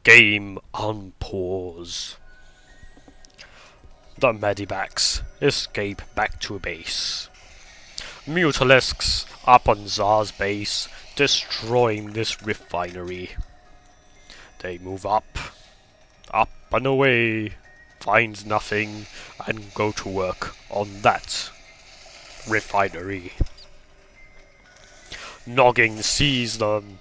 Game on pause. The medivacs escape back to base. Mutalisks up on Zar's base, destroying this refinery. They move up and away, find nothing, and go to work on that refinery. Noggin sees them,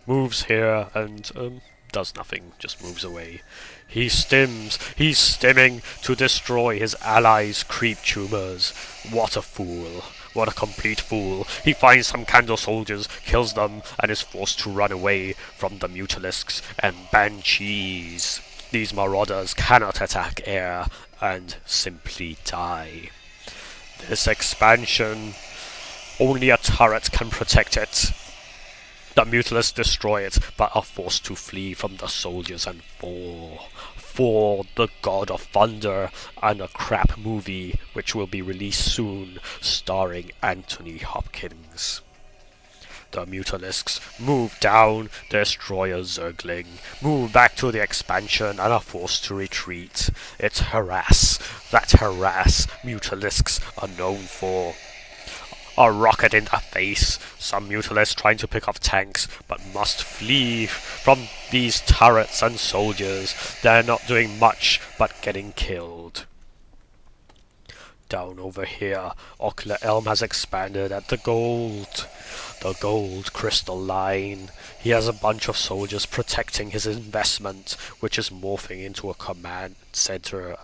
moves here, and does nothing, just moves away. He's stimming to destroy his allies' creep tumors. What a fool. What a complete fool. He finds some Kanto soldiers, kills them, and is forced to run away from the Mutalisks and Banshees. These marauders cannot attack air and simply die. This expansion, only a turret can protect it. The Mutalisks destroy it, but are forced to flee from the soldiers and fall. For the God of Thunder, and a crap movie which will be released soon, starring Anthony Hopkins. The Mutalisks move down, destroy a Zergling, move back to the expansion, and are forced to retreat. It's harass. That harass Mutalisks are known for. A rocket in the face. Some Mutalisks trying to pick off tanks, but must flee from these turrets and soldiers. They're not doing much, but getting killed. Down over here, Ocularelm has expanded at the gold crystal line. He has a bunch of soldiers protecting his investment, which is morphing into a command center,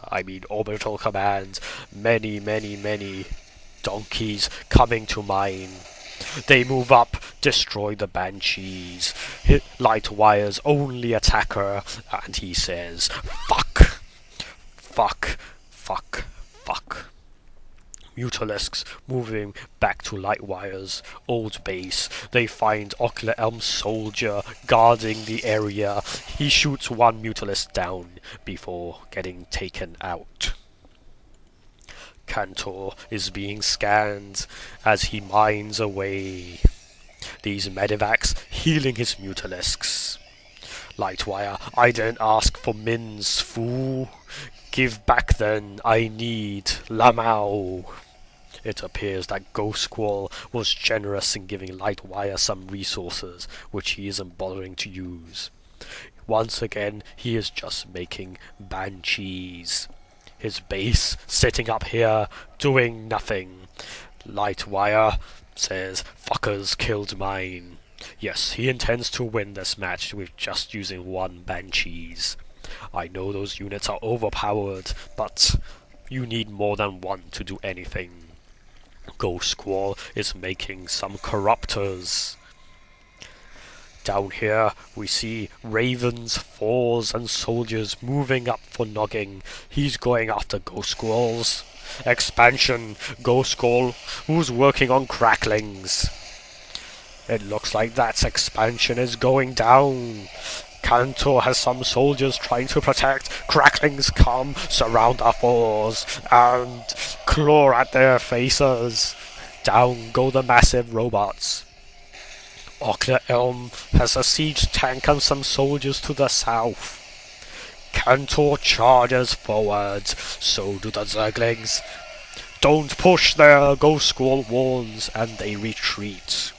orbital command. Many donkeys coming to mine. They move up, destroy the Banshees. Lightwire's only attacker, and he says, fuck. Mutalisks moving back to Lightwire's old base. They find Ocularelm's soldier guarding the area. He shoots one Mutalisk down before getting taken out. Kanto is being scanned as he mines away. These medivacs healing his Mutalisks. Lightwire, I didn't ask for mins, fool. Give back then, I need Lamau. It appears that Ghostsquall was generous in giving Lightwire some resources, which he isn't bothering to use. Once again, he is just making Banshees. His base sitting up here, doing nothing. Lightwire says, fuckers killed mine. Yes, he intends to win this match with just using one Banshees. I know those units are overpowered, but you need more than one to do anything. Ghostsquall is making some corruptors. Down here we see ravens, fours, and soldiers moving up for Noggin. He's going after Ghostsquall's expansion. Ghostsquall, who's working on cracklings. It looks like that expansion is going down. Kanto has some soldiers trying to protect. Cracklings come, surround our fours, and claw at their faces. Down go the massive robots. Ocularelm has a siege tank and some soldiers to the south. Kanto charges forward, so do the Zerglings. Don't push there, Ghostsquall warns, and they retreat.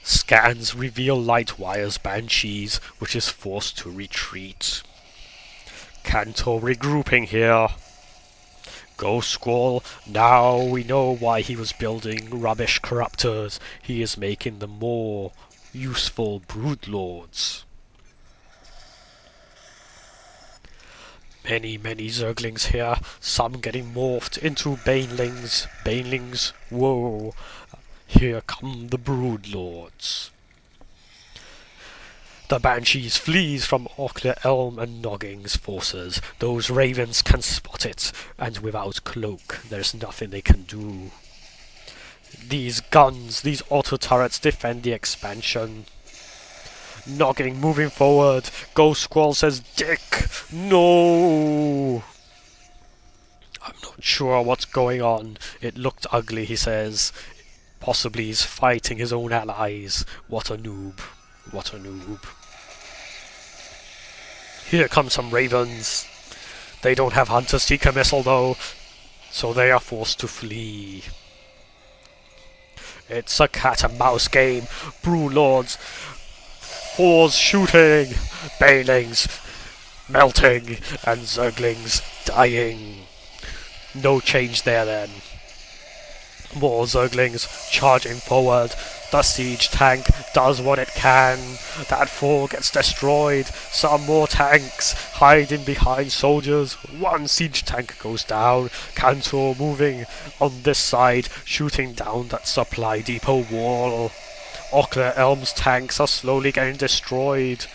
Scans reveal Lightwire's Banshees, which is forced to retreat. Kanto regrouping here. Ghostsquall, now we know why he was building rubbish corruptors. He is making them more useful broodlords. Many Zerglings here, some getting morphed into Banelings. Banelings, whoa. Here come the broodlords. The Banshees flees from Ocularelm and Noggin's forces. Those ravens can spot it, and without cloak, there's nothing they can do. These guns, these auto turrets defend the expansion. Noggin moving forward. Ghostsquall says, "Dick, no!" I'm not sure what's going on. It looked ugly, he says. Possibly he's fighting his own allies. What a noob. What a noob. Here come some ravens. They don't have Hunter Seeker Missile though, so they are forced to flee. It's a cat and mouse game. Brew Lords, Fours shooting, Banelings melting, and Zerglings dying. No change there then. More Zerglings charging forward. The siege tank does what it can. That 4 gets destroyed. Some more tanks hiding behind soldiers. One siege tank goes down. Kanto moving on this side, shooting down that supply depot wall. Ocularelm's tanks are slowly getting destroyed.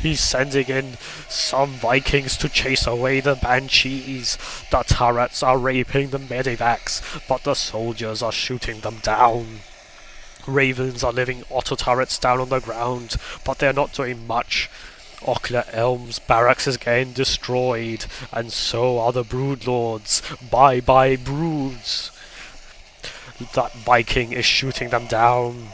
He's sending in some Vikings to chase away the Banshees. The turrets are raping the medivacs, but the soldiers are shooting them down. Ravens are leaving auto turrets down on the ground, but they're not doing much. Ocularelm's barracks is getting destroyed, and so are the Broodlords. Bye bye broods. That Viking is shooting them down.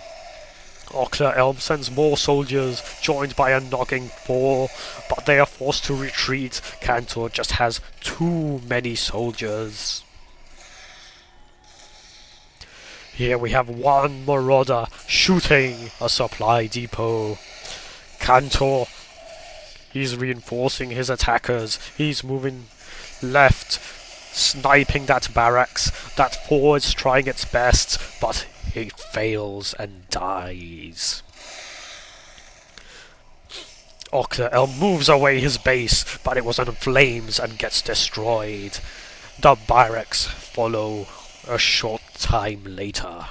Ocularelm sends more soldiers, joined by a Noggin 4, but they are forced to retreat. Kanto just has too many soldiers. Here we have one Marauder shooting a supply depot. Kanto, he's reinforcing his attackers. He's moving left, sniping that barracks. That 4 is trying its best, but it fails and dies. Ocularelm moves away his base, but it was in flames and gets destroyed. The barracks follow a short time later.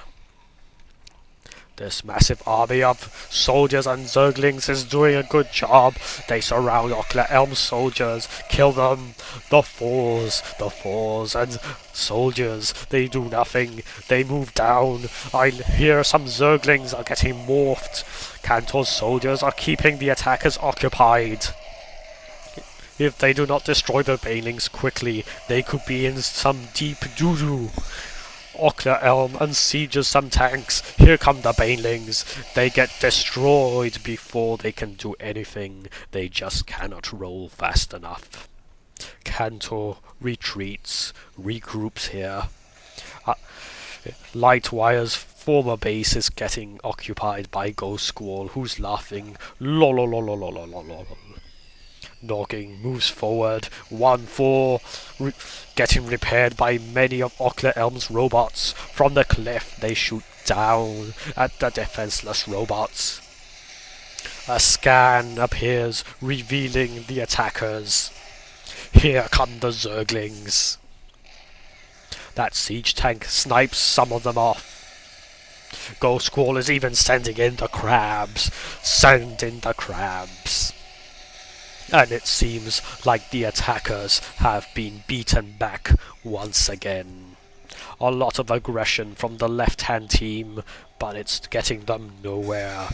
This massive army of soldiers and Zerglings is doing a good job. They surround Ocularelm's soldiers, kill them. The fours and soldiers, they do nothing. They move down. I hear some Zerglings are getting morphed. Kanto's soldiers are keeping the attackers occupied. If they do not destroy the Banelings quickly, they could be in some deep doo-doo. Ocularelm unsieges some tanks. Here come the Banelings. They get destroyed before they can do anything. They just cannot roll fast enough. Kanto retreats, regroups here. Lightwire's former base is getting occupied by Ghostsquall, who's laughing. Lolololololololol. Noggin moves forward, 1-4, getting repaired by many of Ocularelm's robots. From the cliff they shoot down at the defenseless robots. A scan appears, revealing the attackers. Here come the Zerglings. That siege tank snipes some of them off. Ghostsquall is even sending in the crabs. Send in the crabs. And it seems like the attackers have been beaten back once again. A lot of aggression from the left-hand team, but it's getting them nowhere.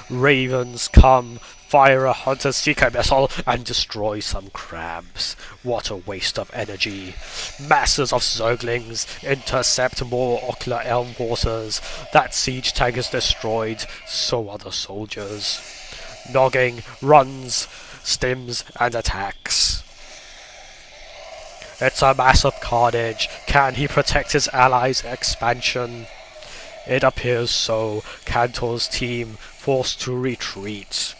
Ravens come, fire a Hunter Seeker Missile, and destroy some crabs. What a waste of energy. Masses of Zerglings intercept more Ocularelm forces. That siege tank is destroyed, so are the soldiers. Noggin runs, stims, and attacks. It's a massive carnage. Can he protect his allies' expansion? It appears so. Kanto's team forced to retreat.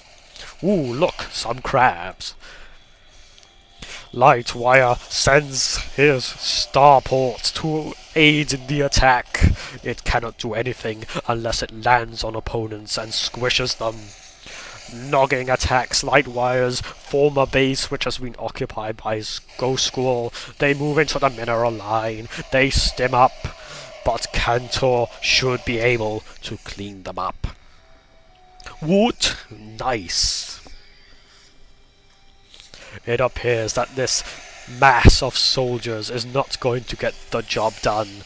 Ooh, look, some crabs. Lightwire sends his starport to aid in the attack. It cannot do anything unless it lands on opponents and squishes them. Noggin attacks Lightwire's former base, which has been occupied by Ghostsquall. They move into the mineral line. They stim up, but Kanto should be able to clean them up. Woot! Nice. It appears that this mass of soldiers is not going to get the job done.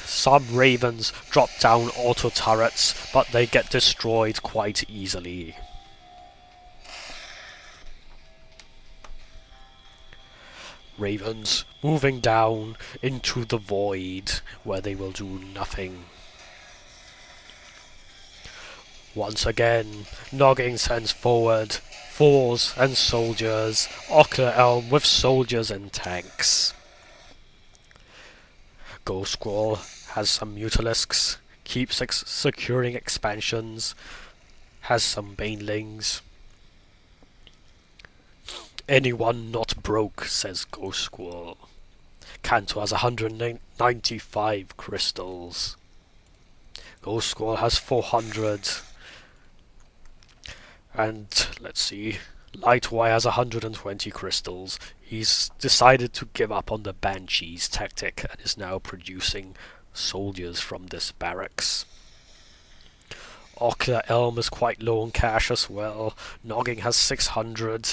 Some ravens drop down auto turrets, but they get destroyed quite easily. Ravens moving down into the void, where they will do nothing. Once again, Noggin sends forward fours and soldiers, Ocularelm with soldiers and tanks. Ghostsquall has some Mutalisks, keeps securing expansions, has some Banelings. Anyone not broke, says Ghostsquall. Kanto has 195 crystals. Ghostsquall has 400. And let's see, Lightwire has 120 crystals. He's decided to give up on the Banshees tactic and is now producing soldiers from this barracks. Ocularelm is quite low on cash as well. Noggin has 600.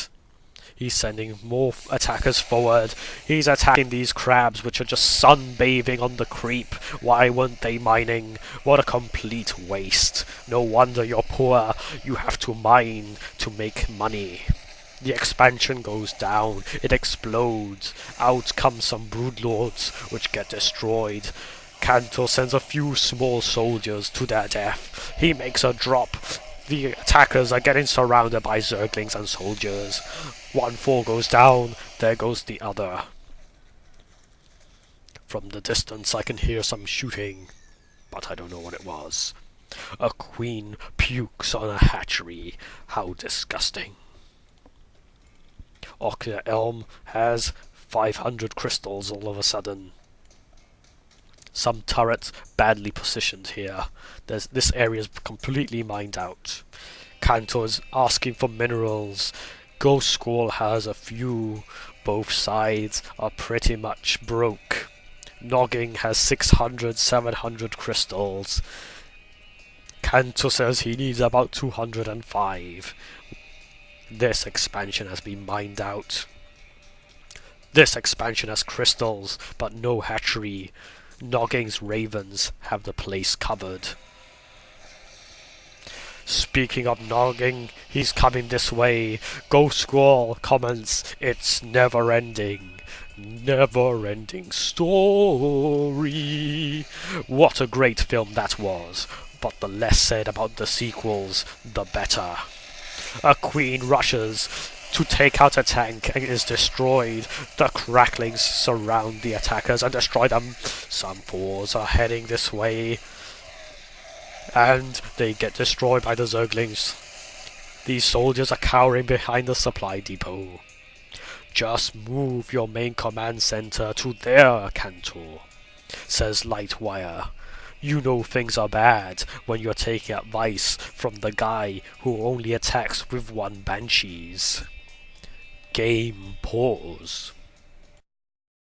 He's sending more attackers forward. He's attacking these crabs which are just sunbathing on the creep. Why weren't they mining? What a complete waste. No wonder you're poor. You have to mine to make money. The expansion goes down. It explodes. Out come some broodlords which get destroyed. Kanto sends a few small soldiers to their death. He makes a drop. The attackers are getting surrounded by zerglings and soldiers. One fort goes down, there goes the other. From the distance I can hear some shooting, but I don't know what it was. A queen pukes on a hatchery. How disgusting. Ocularelm has 500 crystals all of a sudden. Some turrets badly positioned here. This area is completely mined out. Kanto is asking for minerals. Ghostsquall has a few. Both sides are pretty much broke. Noggin has 600, 700 crystals. Kanto says he needs about 205. This expansion has been mined out. This expansion has crystals, but no hatchery. Noggin's ravens have the place covered. Speaking of Noggin, he's coming this way. Ghostsquall comments, it's never ending. Never ending story. What a great film that was. But the less said about the sequels, the better. A queen rushes to take out a tank and is destroyed. The cracklings surround the attackers and destroy them. Some fours are heading this way, and they get destroyed by the zerglings. These soldiers are cowering behind the supply depot. Just move your main command center to there, Kanto, says Lightwire. You know things are bad when you're taking advice from the guy who only attacks with one Banshees. Game pause.